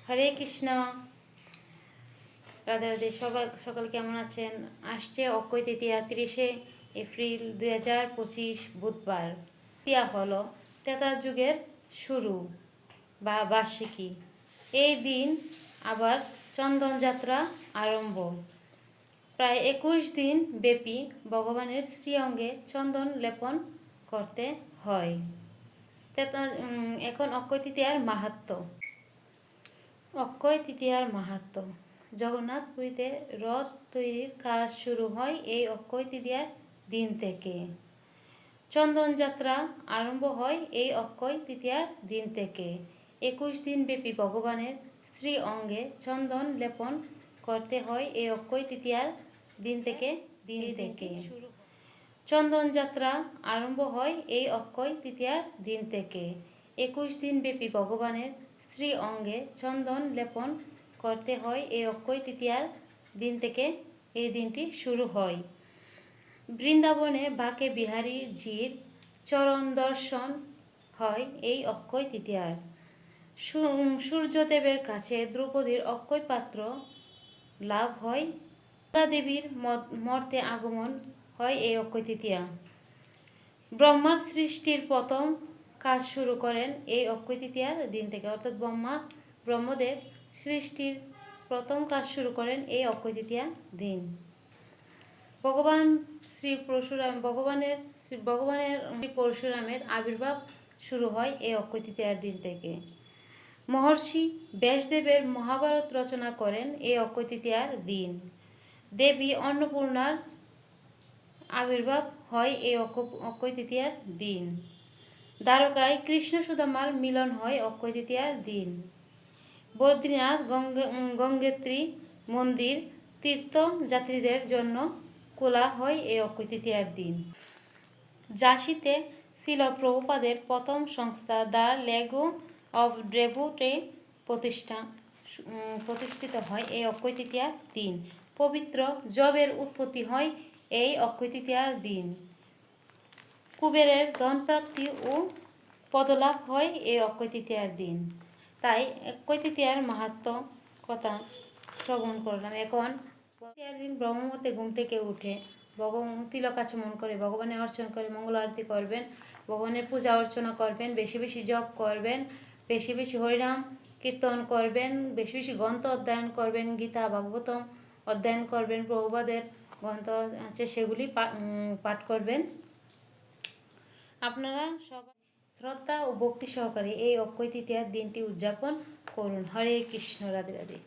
হরে কৃষ্ণ। রাধে রাধে। সকাল কেমন আছেন? আসছে অক্ষয় তৃতীয়া 30শে এপ্রিল 2025 বুধবার। তৃতীয়া হলো ত্রেতা যুগের শুরু বা বার্ষিকী। এই দিন আবার চন্দন যাত্রা আরম্ভ। প্রায় 21 দিন ব্যাপী ভগবানের শ্রীঅঙ্গে চন্দন লেপন করতে হয়। এখন অক্ষয় তৃতীয়ার মাহাত্ম্য। অক্ষয় তৃতীয়ার মাহাত্ম্য। জগন্নাথ পুরীতে রথ তৈরির কাজ শুরু হয় এই অক্ষয় তৃতীয়ার দিন থেকে। চন্দন যাত্রা আরম্ভ হয় এই অক্ষয় তৃতীয়ার দিন থেকে। 21 দিন ব্যাপী ভগবানের শ্রী অঙ্গে চন্দন লেপন করতে হয় এই অক্ষয় তৃতীয়ার দিন থেকে। চন্দন যাত্রা আরম্ভ হয় এই অক্ষয় তৃতীয়ার দিন থেকে। 21 দিন ব্যাপী ভগবানের শ্রী অঙ্গে চন্দন লেপন করতে হয় এই অক্ষয় তৃতীয়ার দিন থেকে। এই দিনটি শুরু হয়। বৃন্দাবনে বাঁকে বিহারীজির চরণ দর্শন হয় এই অক্ষয় তৃতীয়ার। সূর্যদেবের কাছে দ্রৌপদীর অক্ষয় পাত্র লাভ হয়। গঙ্গা দেবীর মর্তে আগমন হয় এই অক্ষয় তৃতীয়া। ব্রহ্মার সৃষ্টির প্রথম কাজ শুরু করেন এই অক্ষয় তৃতীয়ার দিন থেকে, অর্থাৎ ব্রহ্মদেব সৃষ্টির প্রথম কাজ শুরু করেন এই অক্ষয় তৃতীয়া দিন। ভগবানের পরশুরামের আবির্ভাব শুরু হয় এই অক্ষয় তৃতীয়ার দিন থেকে। মহর্ষি ব্যাসদেবের মহাভারত রচনা করেন এই অক্ষয় তৃতীয়ার দিন। দেবী অন্নপূর্ণার আবির্ভাব হয় এই অক্ষয় তৃতীয়ার দিন। দ্বারকায় কৃষ্ণ সুদামার মিলন হয় অক্ষয় তৃতীয়ার দিন। বদ্রীনাথ গঙ্গোত্রী মন্দির তীর্থযাত্রীদের জন্য খোলা হয় এই অক্ষয় তৃতীয়ার দিন। ঝাঁসিতে ছিল প্রভুপাদের প্রথম সংস্থা দ্য লেগো অফ ডেভোটে প্রতিষ্ঠিত হয় এই অক্ষয় তৃতীয়ার দিন। পবিত্র জবের উৎপত্তি হয় এই অক্ষয় তৃতীয়ার দিন। কুবেরের ধনপ্রাপ্তি ও পদলাভ হয় এই অক্ষয় তৃতীয়ার দিন। তাই অক্ষয় তৃতীয়ার মাহাত্ম্য কথা শ্রবণ করলাম। এখন তৃতীয়ার দিন ব্রহ্মমুহূর্তে ঘুম থেকে উঠে তিলক আচমন করে ভগবানের অর্চনা করে মঙ্গল আরতি করবেন, ভগবানের পূজা অর্চনা করবেন, বেশি বেশি জপ করবেন, বেশি বেশি হরিনাম কীর্তন করবেন, বেশি বেশি গ্রন্থ অধ্যয়ন করবেন, গীতা ভাগবতম অধ্যয়ন করবেন, প্রভুপাদের গ্রন্থ আছে সেগুলি পাঠ করবেন। আপনারা সবাই শ্রদ্ধা ও ভক্তি সহকারে এই অক্ষয় তৃতীয়ার দিনটি উদযাপন করুন। হরে কৃষ্ণ। রাধে রাধে।